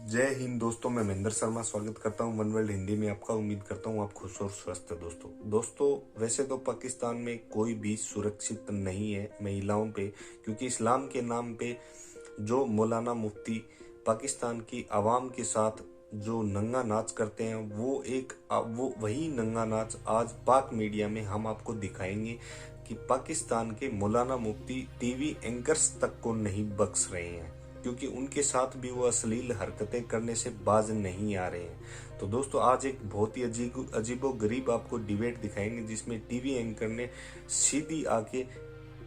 जय हिंद दोस्तों, मैं महेंद्र शर्मा स्वागत करता हूं वन वर्ल्ड हिंदी में आपका। उम्मीद करता हूं आप खुश और स्वस्थ है। दोस्तों वैसे तो पाकिस्तान में कोई भी सुरक्षित नहीं है महिलाओं पे, क्योंकि इस्लाम के नाम पे जो मौलाना मुफ्ती पाकिस्तान की आवाम के साथ जो नंगा नाच करते हैं वो वही नंगा नाच आज पाक मीडिया में हम आपको दिखाएंगे कि पाकिस्तान के मौलाना मुफ्ती टीवी एंकर्स तक को नहीं बख्श रहे हैं, क्योंकि उनके साथ भी वो अश्लील हरकतें करने से बाज नहीं आ रहे हैं। तो दोस्तों आज एक बहुत ही अजीबो गरीब आपको डिबेट दिखाएंगे, जिसमें टीवी एंकर ने सीधी आके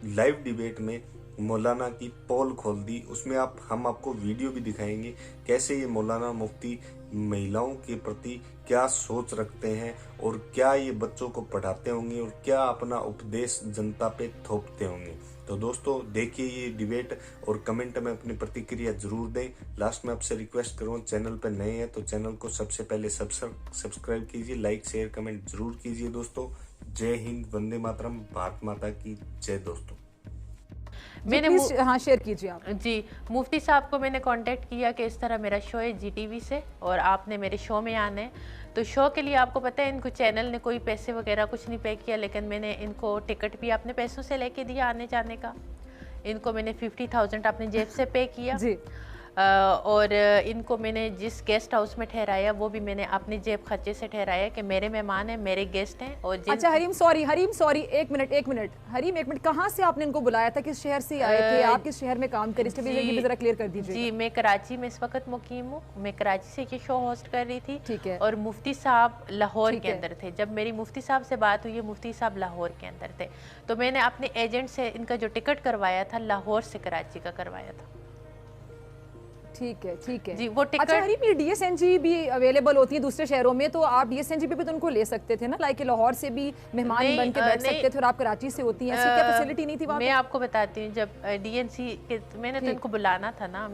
लाइव डिबेट में मौलाना की पोल खोल दी। उसमें हम आपको वीडियो भी दिखाएंगे कैसे ये मौलाना मुफ्ती महिलाओं के प्रति क्या सोच रखते हैं और क्या ये बच्चों को पढ़ाते होंगे और क्या अपना उपदेश जनता पे थोपते होंगे। तो दोस्तों देखिए ये डिबेट और कमेंट में अपनी प्रतिक्रिया जरूर दें। लास्ट में आपसे रिक्वेस्ट करूँ, चैनल पर नए हैं तो चैनल को सबसे पहले सब्सक्राइब कीजिए, लाइक शेयर कमेंट जरूर कीजिए। दोस्तों जय हिंद, वंदे मातरम, भारत माता की जय। दोस्तों मैंने हाँ शेयर कीजिए आप जी। मुफ्ती साहब को मैंने कांटेक्ट किया कि इस तरह मेरा शो है GTV से और आपने मेरे शो में आना है। तो शो के लिए आपको पता है इनको चैनल ने कोई पैसे वगैरह कुछ नहीं पे किया, लेकिन मैंने इनको टिकट भी अपने पैसों से लेके दिया आने जाने का। इनको मैंने 50,000 अपने जेब से पे किया जी। और इनको मैंने जिस गेस्ट हाउस में ठहराया वो भी मैंने अपने जेब खर्चे से ठहराया कि मेरे मेहमान हैं, मेरे गेस्ट हैं। और अच्छा हरीम सॉरी एक मिनट हरीम एक मिनट, कहाँ से आपने इनको बुलाया था, किस शहर से आए थे, आप किस शहर में काम करें, इसके लिए भी जरा क्लियर कर दीजिए। जी मैं कराची में इस वक्त मुकीम हूँ, मैं कराची से ये शो होस्ट कर रही थी। ठीक है। और मुफ्ती साहब लाहौर के अंदर थे। जब मेरी मुफ्ती साहब से बात हुई, मुफ्ती साहब लाहौर के अंदर थे, तो मैंने अपने एजेंट से इनका जो टिकट करवाया था लाहौर से कराची का करवाया था। ठीक है जी वो टिकट। अच्छा हरीम, ये DSNG भी अवेलेबल होती है दूसरे शहरों में, तो आप DSNG पे भी तो उनको ले सकते थे ना, लाइक लाहौर से भी मेहमान बन के बैठ सकते थे और आप कराची से होती हैं, ऐसी क्या फैसिलिटी नहीं थी वहाँ? मैं आपको बताती हूँ, जब DNC के मैंने तो इनको बुलाना था ना,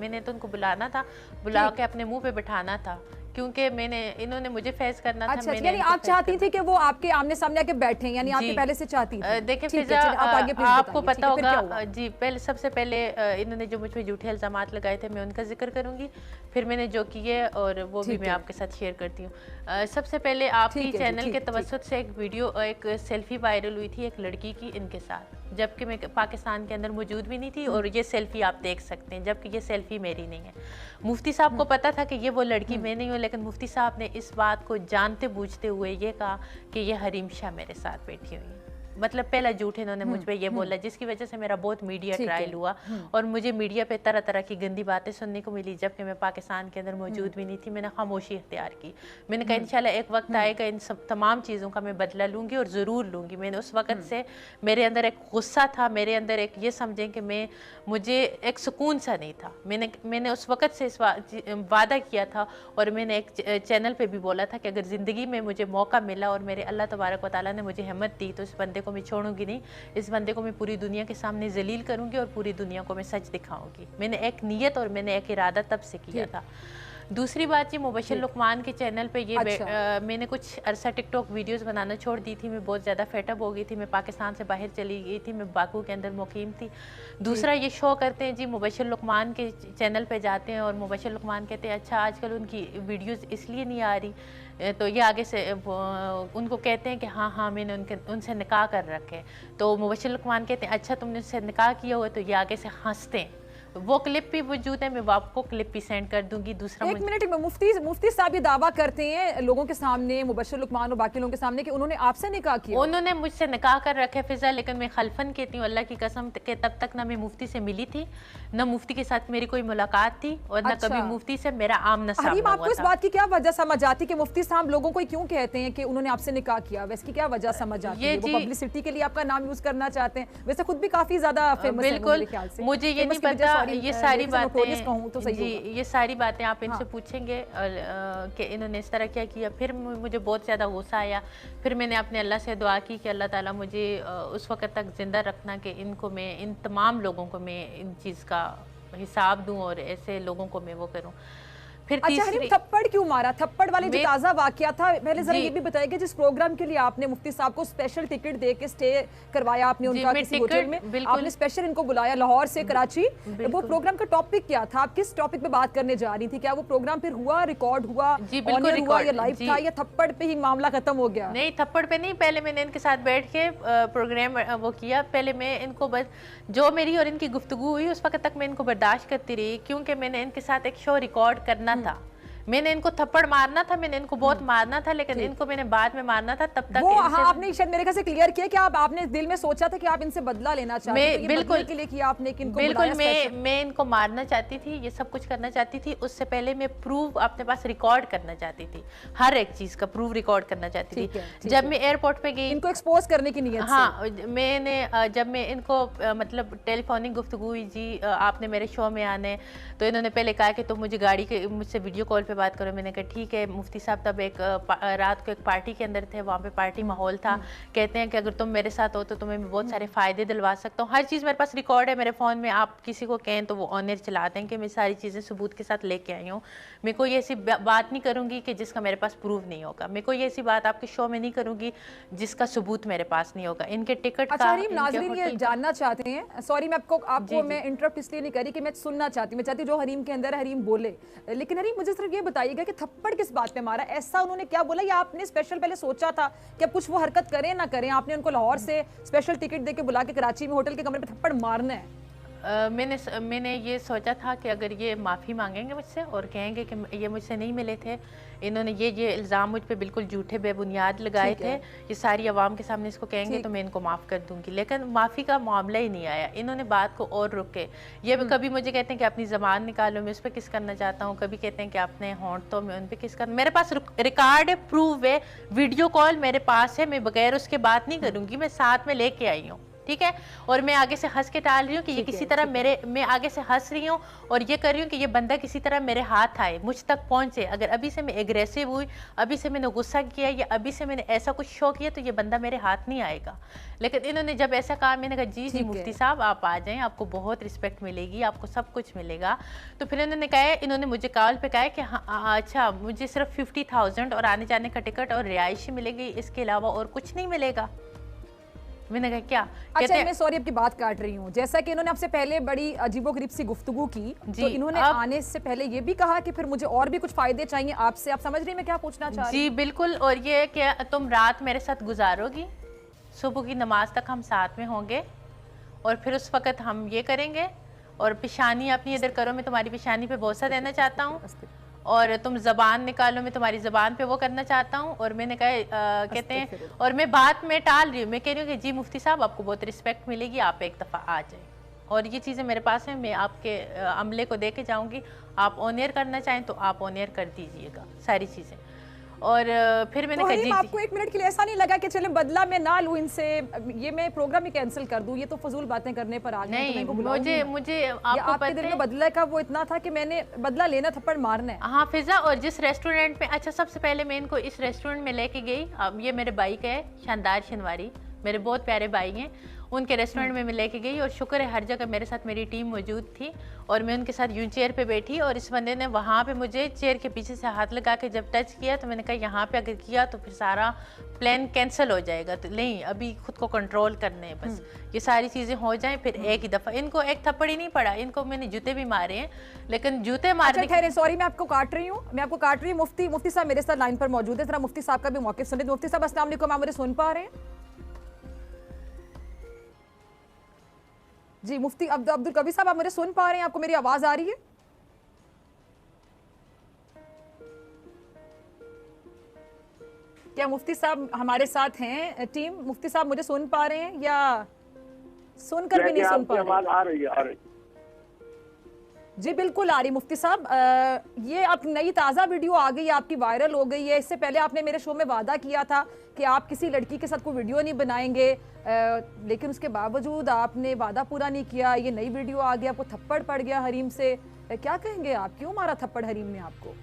बुला के अपने मुंह पे बिठाना था, क्योंकि इन्होंने मुझे फेस करना था। अच्छा, यानी आप चाहती थी कि वो आपके आमने सामने आके बैठे, यानी आपके पहले से चाहती थी? देखिए फिजा, आपको पता होगा जी, सबसे पहले इन्होंने जो मुझ पे झूठे इल्जामात लगाए थे मैं उनका जिक्र करूंगी, फिर मैंने जो किए और वो भी मैं आपके साथ शेयर करती हूँ। सबसे पहले आपकी चैनल के तवज्जुह से एक सेल्फी वायरल हुई थी एक लड़की की इनके साथ, जबकि मैं पाकिस्तान के अंदर मौजूद भी नहीं थी, और ये सेल्फी आप देख सकते हैं, जबकि ये सेल्फी मेरी नहीं है। मुफ्ती साहब को पता था कि ये वो लड़की मैं नहीं हूँ, लेकिन मुफ्ती साहब ने इस बात को जानते बूझते हुए ये कहा कि ये हरीम शाह मेरे साथ बैठी हुई है। मतलब पहला झूठ इन्होंने मुझ पे ये बोला, जिसकी वजह से मेरा बहुत मीडिया ट्रायल हुआ और मुझे मीडिया पे तरह तरह की गंदी बातें सुनने को मिली, जबकि मैं पाकिस्तान के अंदर मौजूद भी नहीं थी। मैंने खामोशी इख्तियार की। मैंने कहा इंशाल्लाह एक वक्त आएगा, इन सब तमाम चीज़ों का मैं बदला लूँगी और ज़रूर लूँगी। मैंने उस वक्त से मेरे अंदर एक गुस्सा था, मेरे अंदर एक ये समझें कि मुझे एक सुकून सा नहीं था। मैंने उस वक्त से इस वादा किया था, और मैंने एक चैनल पे भी बोला था कि अगर ज़िंदगी में मुझे मौका मिला और मेरे अल्लाह तबारक व तआला ने मुझे हिम्मत दी, तो इस बंदे को मैं छोड़ूंगी नहीं। इस बंदे को मैं पूरी दुनिया के सामने जलील करूंगी और पूरी दुनिया को मैं सच दिखाऊंगी। मैंने एक नियत और मैंने एक इरादा तब से किया था। दूसरी बात, ये मुबशर लुकमान के चैनल पे ये मैंने कुछ अरसा टिकटॉक वीडियोस बनाना छोड़ दी थी। मैं बहुत ज़्यादा फेटअप हो गई थी, मैं पाकिस्तान से बाहर चली गई थी, मैं बाकू के अंदर मुकीम थी। दूसरा ये शो करते हैं जी, मुबशर लुकमान के चैनल पे जाते हैं और मुबशर लुकमान कहते हैं अच्छा आजकल उनकी वीडियोस इसलिए नहीं आ रही, तो ये आगे से उनको कहते हैं कि हाँ मैंने उनसे निकाह कर रखे। तो मुबशर लुकमान कहते हैं अच्छा तुमने उससे निकाह किया हुआ, तो ये आगे से हंसते हैं। वो क्लिप भी वजूद है, मैं आपको क्लिप भी सेंड कर दूंगी। दूसरा एक मिनट, मुफ्ती साहब ये दावा करते हैं लोगों के सामने, मुबशर लुकमान और बाकी लोगों के सामने, कि उन्होंने आपसे निकाह किया। उन्होंने मुझसे निकाह कर रखे फिजा, लेकिन मैं खलफन कहती हूँ अल्लाह की कसम के तब तक ना मैं मुफ्ती से मिली थी, ना मुफ्ती के साथ मेरी कोई मुलाकात थी, और ना कभी मुफ्ती से मेरा आमना सामना हुआ था। आपको इस बात की क्या वजह समझ आती कि मुफ्ती साहब लोगों को क्यों कहते हैं कि उन्होंने आपसे निकाह किया? वैसे क्या वजह समझ आती है? वो पब्लिसिटी के लिए आपका नाम यूज करना चाहते हैं? वैसे खुद भी काफी ज्यादा फेमस है मेरे ख्याल से। मुझे ये नहीं पता, ये सारी बातें जी, ये सारी बातें आप इनसे पूछेंगे कि इन्होंने इस तरह क्या किया। फिर मुझे बहुत ज़्यादा गुस्सा आया, फिर मैंने अपने अल्लाह से दुआ की कि अल्लाह ताला मुझे उस वक़्त तक ज़िंदा रखना कि इन तमाम लोगों को मैं इन चीज़ का हिसाब दूं और ऐसे लोगों को मैं वो करूं। फिर अच्छा हरीम, थप्पड़ क्यों मारा? थप्पड़ वाले जो ताजा वाकया था, पहले जरा ये भी बताइए कि जिस प्रोग्राम के लिए आपने मुफ्ती साहब को स्पेशल टिकट दे के स्टे करवाया आपने उनका किसी होटल में, आपने स्पेशल इनको बुलाया लाहौर से कराची, वो प्रोग्राम का टॉपिक क्या था? आप किस टॉपिक पे बात करने जा रही थी? क्या वो प्रोग्राम फिर हुआ, रिकॉर्ड हुआ, ऑनर हुआ या लाइव था, या थप्पड़ पे ही मामला खत्म हो गया? नहीं, थप्पड़ पे नहीं, पहले मैंने इनके साथ बैठ के प्रोग्राम वो किया। पहले मैं इनको बस जो मेरी और इनकी गुफ्तगू हुई उस वक्त तक मैं इनको बर्दाश्त करती रही, क्योंकि मैंने इनके साथ एक शो रिकॉर्ड करना था। मैंने इनको थप्पड़ मारना था, मैंने इनको बहुत मारना था, लेकिन इनको मैंने बाद में मारना था। तब तक वो आपने शायद मेरे ख्याल से क्लियर किया कि आपने दिल में सोचा था कि आप इनसे बदला लेना चाहते थे, बिल्कुल के लिए किया आपने कि इनको बिल्कुल मैं इनको मारना चाहती थी, ये सब कुछ करना चाहती थी। उससे पहले मैं प्रूव अपने पास रिकॉर्ड करना चाहती थी, हर एक चीज का प्रूव रिकॉर्ड करना चाहती थी। जब मैं एयरपोर्ट पे गई इनको एक्सपोज करने की नीयत से, हाँ, मैंने जब मैं इनको मतलब टेलीफोनिक गुफ्तगू हुई, जी आपने मेरे शो में आने, तो इन्होंने पहले कहा कि तुम मुझे गाड़ी के मुझसे वीडियो कॉल पे बात करो। मैंने कहा ठीक है। मुफ्ती साहब तब एक रात को एक पार्टी के अंदर थे, वहाँ पे पार्टी माहौल था। कहते हैं कि अगर तुम मेरे साथ हो तो तुम्हें मैं बहुत सारे फ़ायदे दिलवा सकता हूँ। हर चीज़ मेरे पास रिकॉर्ड है मेरे फ़ोन में, आप किसी को कहें तो वो ऑनर चलाते हैं कि मैं सारी चीज़ें सबूत के साथ लेके आई हूँ। मैं कोई ऐसी बात नहीं करूँगी कि जिसका मेरे पास प्रूफ नहीं होगा। मैं कोई ऐसी बात आपके शो में नहीं करूँगी जिसका सबूत मेरे पास नहीं होगा। इनके टिकट अच्छा हरीम, नाज़रीन ये जानना चाहते हैं, सॉरी मैं आपको मैं इंटरप्ट इसलिए नहीं करी कि मैं सुनना चाहती हूँ, मैं चाहती जो हरीम के अंदर हरीम बोले। लेकिन हरीम मुझे सिर्फ ये बताइएगा कि थप्पड़ किस बात पे मारा? ऐसा उन्होंने क्या बोला, या आपने स्पेशल पहले सोचा था कि अब कुछ वो हरकत करें ना करें, आपने उनको लाहौर से स्पेशल टिकट देके बुला के कराची में होटल के कमरे पे थप्पड़ मारना है? मैंने ये सोचा था कि अगर ये माफ़ी मांगेंगे मुझसे और कहेंगे कि ये मुझसे नहीं मिले थे, इन्होंने ये इल्ज़ाम मुझ पे बिल्कुल झूठे बेबुनियाद लगाए थे, ये सारी आवाम के सामने इसको कहेंगे तो मैं इनको माफ़ कर दूंगी। लेकिन माफ़ी का मामला ही नहीं आया, इन्होंने बात को और रुके। ये कभी मुझे कहते हैं कि अपनी ज़बान निकालो, मैं उस पर किस करना चाहता हूँ, कभी कहते हैं कि अपने होंठ तो मैं उन पर किस करना। मेरे पास रिकॉर्ड है, प्रूफ है, वीडियो कॉल मेरे पास है, मैं बगैर उसके बात नहीं करूँगी, मैं साथ में लेके आई हूँ, ठीक है। और मैं आगे से हंस के टाल रही हूँ कि ये किसी तरह मैं आगे से हंस रही हूँ और ये कर रही हूँ कि ये बंदा किसी तरह मेरे हाथ आए, मुझ तक पहुँचे। अगर अभी से मैं एग्रेसिव हुई, अभी से मैंने गुस्सा किया या अभी से मैंने ऐसा कुछ शो किया तो ये बंदा मेरे हाथ नहीं आएगा। लेकिन इन्होंने जब ऐसा कहा, मैंने कहा जी जी मुफ्ती साहब आप आ जाएं, आपको बहुत रिस्पेक्ट मिलेगी, आपको सब कुछ मिलेगा। तो फिर इन्होंने कहा, इन्होंने मुझे कॉल पे कहा कि हाँ अच्छा मुझे सिर्फ 50,000 और आने जाने का टिकट और रिहाइश मिलेगी, इसके अलावा और कुछ नहीं मिलेगा। मैंने कहा क्या? अच्छा मैं सॉरी आपकी बात काट रही हूँ, जैसा कि इन्होंने आपसे पहले बड़ी अजीबोगरीब सी गुफ्तगू की, तो इन्होंने आने से पहले ये भी कहा कि फिर मुझे और भी कुछ फायदे चाहिए आपसे। आप समझ रही मैं क्या पूछना चाह रही? जी बिल्कुल। और ये क्या तुम रात मेरे साथ गुजारोगी, सुबह की नमाज तक हम साथ में होंगे और फिर उस वक्त हम ये करेंगे, और पेशानी अपनी इधर करो, मैं तुम्हारी पेशानी पे बोसा देना चाहता हूँ, और तुम ज़बान निकालो, मैं तुम्हारी ज़बान पे वो करना चाहता हूँ। और मैंने कहा कहते हैं, और मैं बात में टाल रही हूँ, मैं कह रही हूँ कि जी मुफ्ती साहब आपको बहुत रिस्पेक्ट मिलेगी, आप एक दफ़ा आ जाए। और ये चीज़ें मेरे पास हैं, मैं आपके अमले को दे के जाऊँगी, आप ऑनियर करना चाहें तो आप ऑनियर कर दीजिएगा सारी चीज़ें। और फिर मैंने कहा जी आपको एक मिनट के लिए ऐसा नहीं लगा कि चले बदला मैं ना लूं इनसे, ये मैं प्रोग्राम ही कैंसिल कर दूं, ये तो फजूल बातें करने पर आ गए? नहीं, मुझे आपको आपके दिल में बदला का वो इतना था कि मैंने बदला लेना, थप्पड़ मारना है। हाँ फिजा, और जिस रेस्टोरेंट में, अच्छा सबसे पहले मैं इनको इस रेस्टोरेंट में लेके गई, अब ये मेरे भाई का है, शानदार शनवारी, मेरे बहुत प्यारे भाई हैं, उनके रेस्टोरेंट में मैं लेके गई और शुक्र है हर जगह मेरे साथ मेरी टीम मौजूद थी और मैं उनके साथ यूं चेयर पे बैठी और इस बंदे ने वहाँ पे मुझे चेयर के पीछे से हाथ लगा के जब टच किया तो मैंने कहा यहाँ पे अगर किया तो फिर सारा प्लान कैंसिल हो जाएगा, तो नहीं अभी खुद को कंट्रोल करने हैं बस, ये सारी चीज़ें हो जाएं फिर एक ही दफ़ा। इनको एक थप्पड़ ही नहीं पड़ा, इनको मैंने जूते भी मारे हैं, लेकिन जूते मारने ठहरे, सॉरी मैं आपको काट रही हूँ, मुफ्ती साहब मेरे साथ लाइन पर मौजूद है, जरा मुफ्ती साहब का भी मौक़िफ़ सुनिए। मुफ्ती साहब अस्सलाम वालेकुम, आप मुझे सुन पा रहे हैं? जी मुफ्ती अब्दुल कबीर साहब आप मुझे सुन पा रहे हैं? आपको मेरी आवाज आ रही है? क्या मुफ्ती साहब हमारे साथ हैं? टीम मुफ्ती साहब मुझे सुन पा रहे हैं या सुनकर भी नहीं सुन पा रहे? आवाज आ रही है। जी बिल्कुल आ रही मुफ्ती साहब। ये अब नई ताज़ा वीडियो आ गई, आपकी वायरल हो गई है। इससे पहले आपने मेरे शो में वादा किया था कि आप किसी लड़की के साथ कोई वीडियो नहीं बनाएंगे, लेकिन उसके बावजूद आपने वादा पूरा नहीं किया। ये नई वीडियो आ गई, आपको थप्पड़ पड़ गया हरीम से, क्या कहेंगे आप? क्यों मारा थप्पड़ हरीम ने आपको?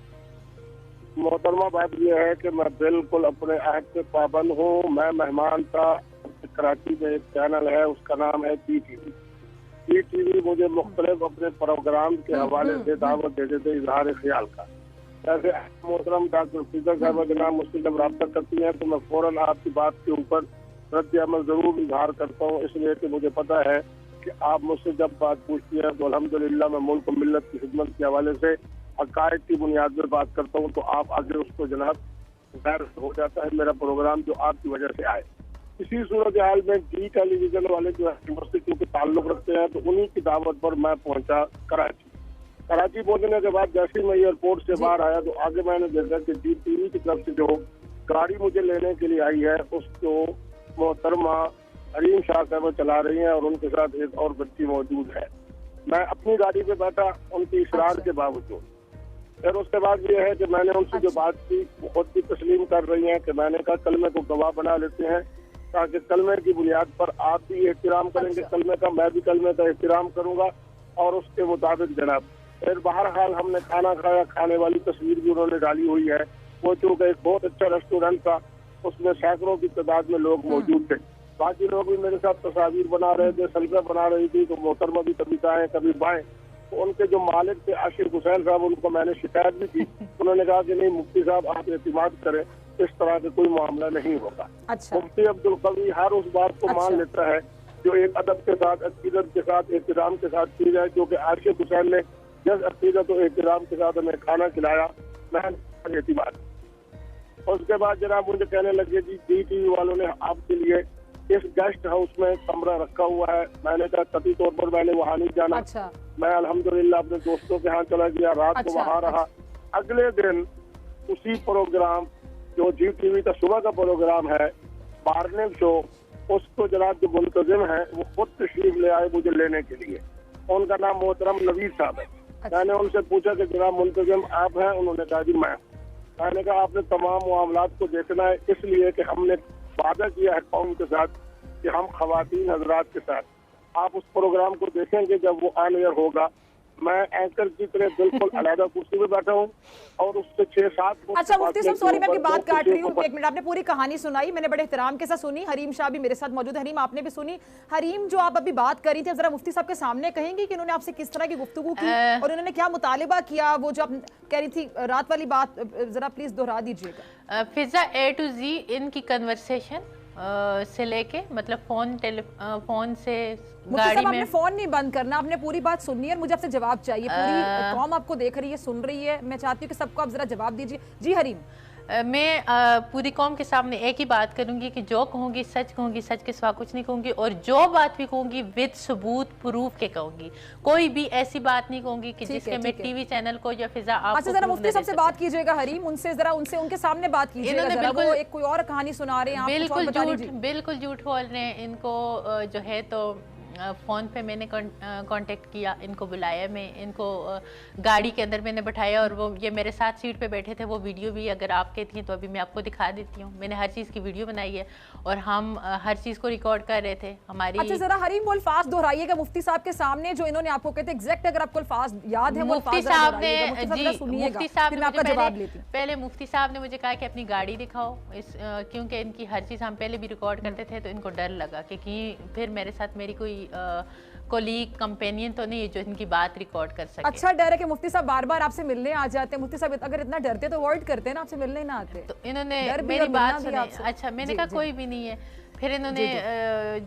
मोहतरमा बात यह है कि मैं बिल्कुल अपने अहद पे पाबंद हूँ। मैं मेहमान था, कराची में एक चैनल है उसका नाम है PTV मुझे मुख्तलिफ अपने प्रोग्राम के हवाले से दावत दे देते इजहार ख्याल का। जैसे मोहतरम डॉक्टर फिजा साहब जनाब मुझसे जब रब्ता करती हैं तो मैं फौरन आपकी बात के ऊपर रद्द अमल जरूर इजहार करता हूँ, इसलिए कि मुझे पता है कि आप मुझसे जब बात पूछती हैं तो अल्हम्दुलिल्लाह मैं मुल्क और मिल्लत की खिदमत के हवाले से हकायक की बुनियाद पर बात करता हूँ, तो आप आगे उसको जनाब गैर हो जाता है मेरा प्रोग्राम जो आपकी वजह से आए। इसी सूरत हाल में डी टेलीविजन वाले जो है यूनिवर्सिटी के ताल्लुक रखते हैं, तो उन्हीं की दावत पर मैं पहुंचा कराची। कराची पहुंचने के बाद जैसे ही मैं एयरपोर्ट से बाहर आया तो आगे मैंने देखा कि जी टीवी की तरफ से जो गाड़ी मुझे लेने के लिए आई है उसको मोहतरमा हरीम शाह साहब चला रही हैं और उनके साथ एक और बच्ची मौजूद है। मैं अपनी गाड़ी पे बैठा उनकी इशरार के बावजूद। फिर उसके बाद ये है कि मैंने उनसे जो बात की वो खुद भी तस्लीम कर रही हैं कि मैंने कहा कलमे को गवाह बना लेते हैं ताकि कलमे की बुनियाद पर आप भी एहतराम करेंगे कलमे का, मैं भी कलमे का एहतराम करूंगा और उसके मुताबिक जनाब। फिर बहरहाल हमने खाना खाया, खाने वाली तस्वीर भी उन्होंने डाली हुई है। वो चूँकि एक बहुत अच्छा रेस्टोरेंट था, उसमें सैकड़ों की तादाद में लोग मौजूद थे। बाकी लोग भी मेरे साथ तस्वीर बना रहे थे, सल्फे बना रही थी, तो मोहतरमा भी कभी दाएं कभी बाएं। तो उनके जो मालिक थे आशिफ हुसैन साहब, उनको मैंने शिकायत भी की। उन्होंने कहा कि नहीं मुफ्ती साहब आप एतमाद करें, इस तरह का कोई मामला नहीं होगा। अच्छा। मुफ्ती अब्दुल कवी हर उस बात को मान लेता है जो एक अदब के साथ, अकीदत के साथ, एहतराम के साथ की जाए, क्योंकि आशिफ हुसैन ने जिस अकीदत और एहतराम के साथ हमें खाना खिलाया मैं एतमाद। उसके बाद जनाब मुझे कहने लगे जी टीवी वालों ने आपके लिए इस गेस्ट हाउस में कमरा रखा हुआ है। मैंने कहा कतई तौर पर मैंने वहाँ नहीं जाना। अच्छा। मैं अल्हम्दुलिल्लाह अपने दोस्तों के यहाँ चला गया, रात को वहाँ रहा। अगले दिन उसी प्रोग्राम जो जी टीवी का सुबह का प्रोग्राम है मॉर्निंग शो, उसको जनाब जो मुंतजिम है वो खुद तशरीफ ले आए मुझे लेने के लिए। उनका नाम मोहतरम नवीद साहब है। मैंने उनसे पूछा कि जनाब मुंतजिम आप हैं? उन्होंने कहा जी मैं। मैंने कहा आपने तमाम मामलात को देखना है, इसलिए कि हमने वादा किया है कौम के साथ कि हम खवातीन हजरात के साथ आप उस प्रोग्राम को देखेंगे जब वो ऑन एयर होगा। मैं एंकर की तरह बिल्कुल अलग कुर्सी पे बैठा हूँ और उससे 6-7। अच्छा मुफ्ती साहब सॉरी मैं आपकी बात काट रही हूँ, एक मिनट। आपने पूरी कहानी सुनाई, मैंने बड़े एहतराम के साथ सुनी। हरीम शाह भी मेरे साथ मौजूद है। हरीम आपने भी सुनी। हरीम जो आप अभी बात कर रही थी जरा मुफ्ती साहब के सामने कहेंगे कि उन्होंने आपसे किस तरह की गुफ्तगू की और उन्होंने क्या मुतालिबा किया? वो जो आप कह रही थी रात वाली बात जरा प्लीज दोहरा दीजिएगा। फिजा A to Z इनकी कन्वर्सेशन से लेके मतलब फोन से गाड़ी में। आपने फोन नहीं बंद करना, आपने पूरी बात सुननी है और मुझे आपसे जवाब चाहिए। पूरी कौम आपको देख रही है, सुन रही है, मैं चाहती हूँ कि सबको आप जरा जवाब दीजिए। जी हरीम। मैं पूरी कौम के सामने एक ही बात करूंगी कि जो कहूंगी सच कहूंगी, सच के सिवा कुछ नहीं कहूंगी, और जो बात भी कहूंगी विद सबूत प्रूफ के कहूंगी। कोई भी ऐसी बात नहीं कहूंगी कि जिसके मैं टीवी चैनल को या फिजा आप। अच्छा जरा मुफ्ती साहब से बात कीजिएगा हरीम, उनसे जरा उनके सामने बात कीजिएगा। इन्होंने बिल्कुल एक कोई और कहानी सुना रहे हैं, बिल्कुल झूठ बोल रहे हैं। इनको जो है तो फ़ोन पे मैंने कांटेक्ट किया, इनको बुलाया, मैं इनको गाड़ी के अंदर मैंने बैठाया और वो ये मेरे साथ सीट पे बैठे थे। वो वीडियो भी अगर आप कहती हैं तो अभी मैं आपको दिखा देती हूँ। मैंने हर चीज़ की वीडियो बनाई है और हम हर चीज़ को रिकॉर्ड कर रहे थे हमारी। अच्छा जरा हरीम वो अल्फाज दोहराइएगा मुफ्ती साहब के सामने जो इन्होंने आपको कहते एग्जैक्ट, अगर आपको अल्फाज याद है। मुफ्ती साहब ने पहले मुफ्ती साहब ने मुझे कहा कि अपनी गाड़ी दिखाओ, क्योंकि इनकी हर चीज़ हम पहले भी रिकॉर्ड करते थे तो इनको डर लगा कि फिर मेरे साथ मेरी कोई कोलीग कंपेनियन तो नहीं है जो इनकी बात रिकॉर्ड कर सके। अच्छा डर है कि मुफ्ती साहब बार बार आपसे मिलने आ जाते हैं। मुफ्ती साहब अगर इतना डरते तो अवॉइड करते ना, आपसे मिलने ना आते। तो इन्होंने मेरी बात सुनी। अच्छा मैंने कहा कोई भी नहीं है। फिर इन्होंने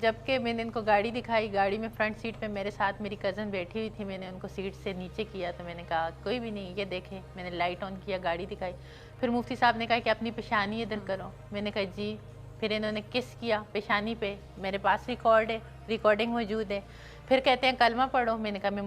जबकि मैंने इनको गाड़ी दिखाई, गाड़ी में फ्रंट सीट पे मेरे साथ मेरी कज़न बैठी हुई थी, मैंने उनको सीट से नीचे किया तो मैंने कहा कोई भी नहीं, ये देखें। मैंने लाइट ऑन किया, गाड़ी दिखाई। फिर मुफ्ती साहब ने कहा कि अपनी पेशानी इधर करो, मैंने कहा जी। फिर इन्होंने किस किया पेशानी पे, मेरे पास रिकॉर्डिंग मौजूद है। फिर कहते हैं कलमा पढ़ो, मैंने कहा मैं